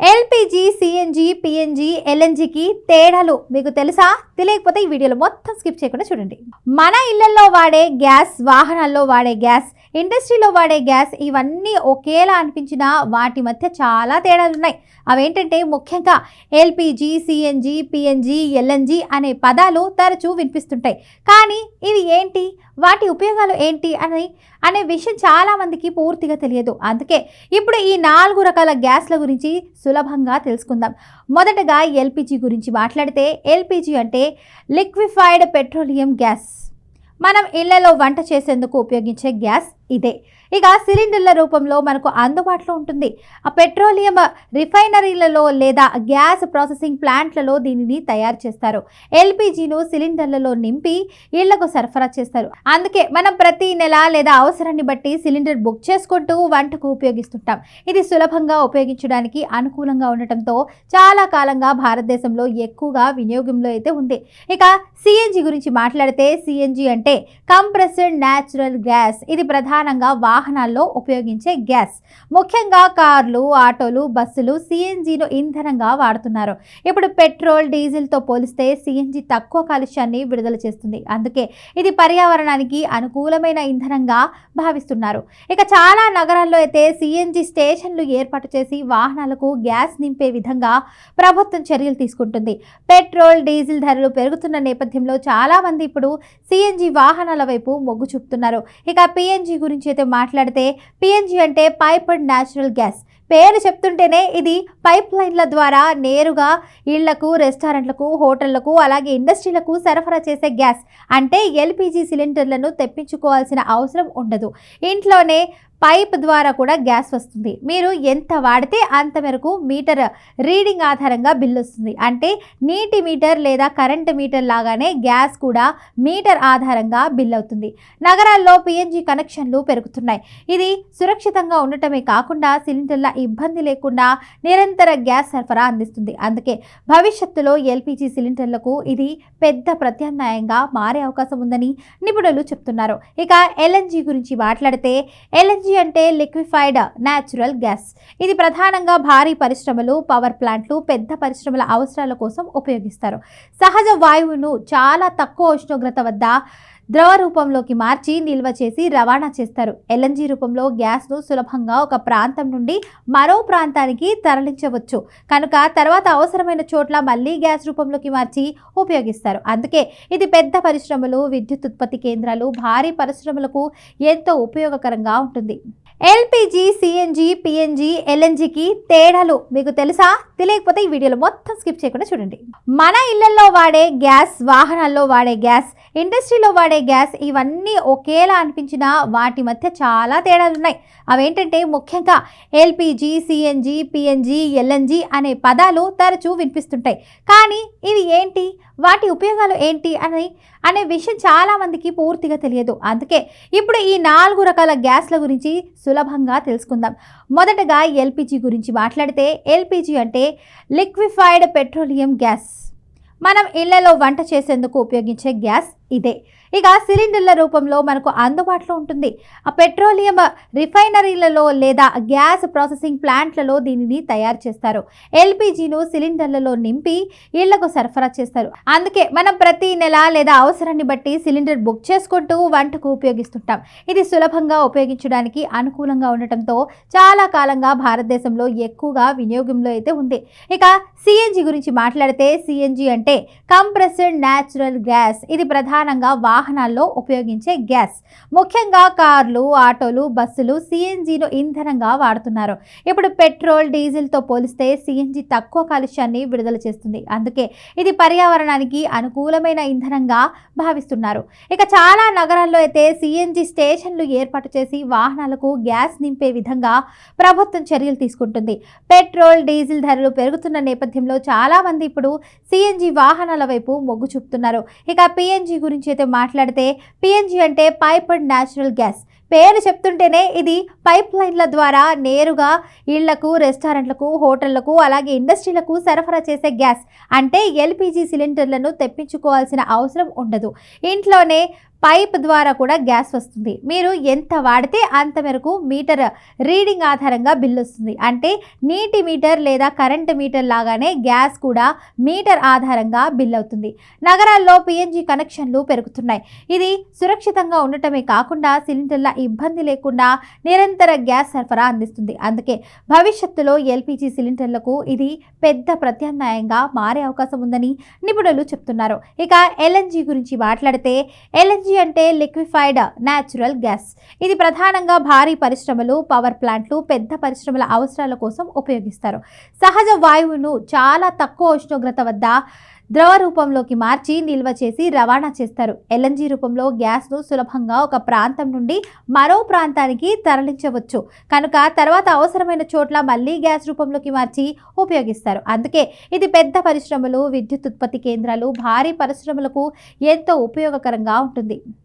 LPG, CNG, PNG, ఎల్‌ఎన్‌జీకి తేడాలు మీకు తెలుసా? తెలియకపోతే ఈ వీడియోలో మొత్తం స్కిప్ చేయకుండా చూడండి. మన ఇళ్లల్లో వాడే గ్యాస్, వాహనాల్లో వాడే గ్యాస్, ఇండస్ట్రీలో వాడే గ్యాస్ ఇవన్నీ ఒకేలా అనిపించినా వాటి మధ్య చాలా తేడాలు ఉన్నాయి. అవేంటంటే ముఖ్యంగా ఎల్‌పీజీ, సీఎన్‌జీ, పీఎన్‌జీ, ఎల్‌ఎన్‌జీ అనే పదాలు తరచూ వినిపిస్తుంటాయి. కానీ ఇవి ఏంటి? వాటి ఉపయోగాలు ఏంటి అనే విషయం చాలా మందికి పూర్తిగా తెలియదు. అందుకే ఇప్పుడు ఈ 4 రకాల గ్యాస్ల గురించి సులభంగా తెలుసుకుందాం. మొదటగా ఎల్‌పీజీ గురించి మాట్లాడితే ఎల్‌పీజీ అంటే లిక్విఫైడ్ పెట్రోలియం గ్యాస్. మనం ఇళ్లలో వంట చేసేందుకు ఉపయోగించే గ్యాస్ ఇదే. ఇక సిలిండర్ల రూపంలో మనకు అందుబాటులో ఉంటుంది. ఆ పెట్రోలియం రిఫైనరీలలో లేదా గ్యాస్ ప్రాసెసింగ్ ప్లాంట్లలో దీనిని తయారు చేస్తారు. ఎల్‌పీజీను సిలిండర్లలో నింపి ఇళ్లకు సరఫరా చేస్తారు. అందుకే మనం ప్రతి నెల లేదా అవసరాన్ని బట్టి సిలిండర్ బుక్ చేసుకుంటూ వంటకు ఉపయోగిస్తుంటాం. ఇది సులభంగా ఉపయోగించడానికి అనుకూలంగా ఉండటంతో చాలా కాలంగా భారతదేశంలో ఎక్కువగా వినియోగంలో అయితే ఉంది. ఇక సీఎన్జీ గురించి మాట్లాడితే సీఎన్జీ అంటే కంప్రెస్డ్ న్యాచురల్ గ్యాస్. ఇది ప్రధానంగా వాహనాల్లో ఉపయోగించే గ్యాస్. ముఖ్యంగా కార్లు, ఆటోలు, బస్సులు సీఎన్జీను ఇంధనంగా వాడుతున్నారు. ఇప్పుడు పెట్రోల్, డీజిల్తో పోలిస్తే సీఎన్జీ తక్కువ కాలుష్యాన్ని విడుదల చేస్తుంది. అందుకే ఇది పర్యావరణానికి అనుకూలమైన ఇంధనంగా భావిస్తున్నారు. ఇక చాలా నగరాల్లో అయితే సీఎన్జీ స్టేషన్లు ఏర్పాటు చేసి వాహనాలకు గ్యాస్ నింపే విధంగా ప్రభుత్వం చర్యలు తీసుకుంటుంది. పెట్రోల్, డీజిల్ ధరలు పెరుగుతున్న నేపథ్యంలో చాలా మంది ఇప్పుడు సీఎన్జీ వాహనాల వైపు మొగ్గు చూపుతున్నారు. ఇక పీఎన్జీ గురించి అయితే మాట్లాడితే పీఎన్జీ అంటే పైప్డ్ న్యాచురల్ గ్యాస్. పేరు చెప్తుంటేనే ఇది పైప్ లైన్ల ద్వారా నేరుగా ఇళ్లకు, రెస్టారెంట్లకు, హోటళ్లకు అలాగే ఇండస్ట్రీలకు సరఫరా చేసే గ్యాస్. అంటే ఎల్‌పీజీ సిలిండర్లను తెప్పించుకోవాల్సిన అవసరం ఉండదు. ఇంట్లోనే పైప్ ద్వారా కూడా గ్యాస్ వస్తుంది. మీరు ఎంత వాడితే అంత మేరకు మీటర్ రీడింగ్ ఆధారంగా బిల్లు వస్తుంది. అంటే నీటి మీటర్ లేదా కరెంటు మీటర్ లాగానే గ్యాస్ కూడా మీటర్ ఆధారంగా బిల్ అవుతుంది. నగరాల్లో పీఎన్జీ కనెక్షన్లు పెరుగుతున్నాయి. ఇది సురక్షితంగా ఉండటమే కాకుండా సిలిండర్ల ఇబ్బంది లేకుండా నిరంతర గ్యాస్ సరఫరా అందిస్తుంది. అందుకే భవిష్యత్తులో ఎల్‌పీజీ సిలిండర్లకు ఇది పెద్ద ప్రత్యామ్నాయంగా మారే అవకాశం ఉందని నిపుణులు చెప్తున్నారు. ఇక ఎల్‌ఎన్‌జీ గురించి మాట్లాడితే ఎల్‌ఎన్‌జీ అంటే లిక్విఫైడ్ న్యాచురల్ గ్యాస్. ఇది ప్రధానంగా భారీ పరిశ్రమలు, పవర్ ప్లాంట్లు, పెద్ద పరిశ్రమల అవసరాల కోసం ఉపయోగిస్తారు. సహజ వాయువును చాలా తక్కువ ఉష్ణోగ్రత వద్ద ద్రవ రూపంలోకి మార్చి నిల్వ చేసి రవాణా చేస్తారు. ఎల్‌ఎన్‌జీ రూపంలో గ్యాస్ను సులభంగా ఒక ప్రాంతం నుండి మరో ప్రాంతానికి తరలించవచ్చు. కనుక తర్వాత అవసరమైన చోట్ల మళ్ళీ గ్యాస్ రూపంలోకి మార్చి ఉపయోగిస్తారు. అందుకే ఇది పెద్ద పరిశ్రమలు, విద్యుత్ ఉత్పత్తి కేంద్రాలు, భారీ పరిశ్రమలకు ఎంతో ఉపయోగకరంగా ఉంటుంది. ఎల్‌పీజీ, సీఎన్‌జీ, పీఎన్‌జీ, ఎల్‌ఎన్‌జీకి తేడాలు మీకు తెలుసా? తెలియకపోతే ఈ వీడియోలో మొత్తం స్కిప్ చేయకుండా చూడండి. మన ఇళ్లల్లో వాడే గ్యాస్, వాహనాల్లో వాడే గ్యాస్, ఇండస్ట్రీలో వాడే గ్యాస్ ఇవన్నీ ఒకేలా అనిపించినా వాటి మధ్య చాలా తేడాలు ఉన్నాయి. అవేంటంటే ముఖ్యంగా ఎల్‌పీజీ, సీఎన్‌జీ, పీఎన్‌జీ, ఎల్‌ఎన్‌జీ అనే పదాలు తరచూ వినిపిస్తుంటాయి. కానీ ఇవి ఏంటి? వాటి ఉపయోగాలు ఏంటి అనే విషయం చాలా మందికి పూర్తిగా తెలియదు. అందుకే ఇప్పుడు ఈ 4 రకాల గ్యాస్ల గురించి సులభంగా తెలుసుకుందాం. మొదటగా ఎల్‌పీజీ గురించి మాట్లాడితే ఎల్‌పీజీ అంటే లిక్విఫైడ్ పెట్రోలియం గ్యాస్. మనం ఇళ్లలో వంట చేసేందుకు ఉపయోగించే గ్యాస్ ఇదే. ఇక సిలిండర్ల రూపంలో మనకు అందుబాటులో ఉంటుంది. ఆ పెట్రోలియం రిఫైనరీలలో లేదా గ్యాస్ ప్రాసెసింగ్ ప్లాంట్లలో దీనిని తయారు చేస్తారు. ఎల్‌పీజీను సిలిండర్లలో నింపి ఇళ్లకు సరఫరా చేస్తారు. అందుకే మనం ప్రతి నెల లేదా అవసరాన్ని బట్టి సిలిండర్ బుక్ చేసుకుంటూ వంటకు ఉపయోగిస్తుంటాం. ఇది సులభంగా ఉపయోగించడానికి అనుకూలంగా ఉండటంతో చాలా కాలంగా భారతదేశంలో ఎక్కువగా వినియోగంలో అయితే ఉంది. ఇక సీఎన్జీ గురించి మాట్లాడితే సీఎన్జీ అంటే కంప్రెస్డ్ న్యాచురల్ గ్యాస్. ఇది ప్రధానంగా వాహనాల్లో ఉపయోగించే గ్యాస్. ముఖ్యంగా కార్లు, ఆటోలు, బస్సులు సీఎన్జీను ఇంధనంగా వాడుతున్నారు. ఇప్పుడు పెట్రోల్, డీజిల్తో పోలిస్తే సీఎన్జీ తక్కువ కాలుష్యాన్ని విడుదల చేస్తుంది. అందుకే ఇది పర్యావరణానికి అనుకూలమైన ఇంధనంగా భావిస్తున్నారు. ఇక చాలా నగరాల్లో అయితే సీఎన్జీ స్టేషన్లు ఏర్పాటు చేసి వాహనాలకు గ్యాస్ నింపే విధంగా ప్రభుత్వం చర్యలు తీసుకుంటుంది. పెట్రోల్, డీజిల్ ధరలు పెరుగుతున్న నేపథ్యంలో చాలా మంది ఇప్పుడు సీఎన్జీ వాహనాల వైపు మొగ్గు చూపుతున్నారు. ఇక పీఎన్జీ గురించి అయితే మాట్లాడితే పీఎన్జీ అంటే పైప్డ్ న్యాచురల్ గ్యాస్. పేరు చెప్తుంటేనే ఇది పైప్ లైన్ల ద్వారా నేరుగా ఇళ్లకు, రెస్టారెంట్లకు, హోటళ్లకు అలాగే ఇండస్ట్రీలకు సరఫరా చేసే గ్యాస్. అంటే ఎల్‌పీజీ సిలిండర్లను తెప్పించుకోవాల్సిన అవసరం ఉండదు. ఇంట్లోనే పైప్ ద్వారా కూడా గ్యాస్ వస్తుంది. మీరు ఎంత వాడితే అంత మేరకు మీటర్ రీడింగ్ ఆధారంగా బిల్లు వస్తుంది. అంటే నీటి మీటర్ లేదా కరెంటు మీటర్ లాగానే గ్యాస్ కూడా మీటర్ ఆధారంగా బిల్ అవుతుంది. నగరాల్లో పిఎన్జి కనెక్షన్లు పెరుగుతున్నాయి. ఇది సురక్షితంగా ఉండటమే కాకుండా సిలిండర్ల ఇబ్బంది లేకుండా నిరంతర గ్యాస్ సరఫరా అందిస్తుంది. అందుకే భవిష్యత్తులో ఎల్పిజి సిలిండర్లకు ఇది పెద్ద ప్రత్యామ్నాయంగా మారే అవకాశం ఉందని నిపుణులు చెప్తున్నారు. ఇక ఎల్ఎన్జి గురించి మాట్లాడితే ఎల్ఎన్జి అంటే లిక్విఫైడ్ న్యాచురల్ గ్యాస్. ఇది ప్రధానంగా భారీ పరిశ్రమలు, పవర్ ప్లాంట్లు, పెద్ద పరిశ్రమల అవసరాల కోసం ఉపయోగిస్తారు. సహజ వాయువును చాలా తక్కువ ఉష్ణోగ్రత వద్ద ద్రవ రూపంలోకి మార్చి నిల్వ చేసి రవాణా చేస్తారు. ఎల్ఎన్జి రూపంలో గ్యాస్ను సులభంగా ఒక ప్రాంతం నుండి మరో ప్రాంతానికి తరలించవచ్చు కనుక తర్వాత అవసరమైన చోట్ల మళ్ళీ గ్యాస్ రూపంలోకి మార్చి ఉపయోగిస్తారు. అందుకే ఇది పెద్ద పరిశ్రమలు, విద్యుత్ ఉత్పత్తి కేంద్రాలు, భారీ పరిశ్రమలకు ఎంతో ఉపయోగకరంగా ఉంటుంది.